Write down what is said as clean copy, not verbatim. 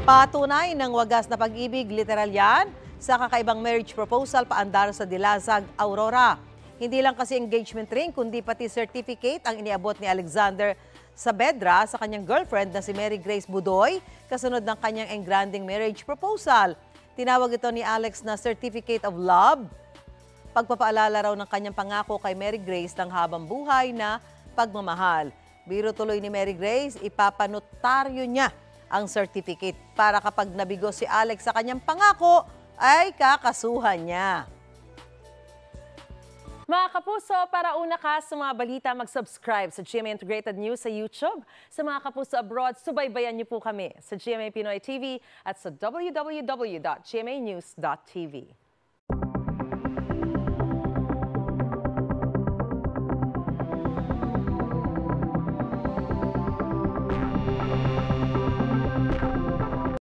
Patunay ng wagas na pag-ibig, literal yan, sa kakaibang marriage proposal paandar sa Dilasag, Aurora. Hindi lang kasi engagement ring, kundi pati certificate ang iniabot ni Alexander Saavedra sa kanyang girlfriend na si Mary Grace Budoy, kasunod ng kanyang engranding marriage proposal. Tinawag ito ni Alex na Certificate of Love, pagpapaalala raw ng kanyang pangako kay Mary Grace ng habang buhay na pagmamahal. Biro tuloy ni Mary Grace, ipapanotaryo niya ang certificate para kapag nabigo si Alex sa kanyang pangako, ay kakasuhan niya. Mga kapuso, para una ka sa mga balita, mag-subscribe sa GMA Integrated News sa YouTube. Sa mga kapuso abroad, subaybayan niyo po kami sa GMA Pinoy TV at sa www.gmanews.tv.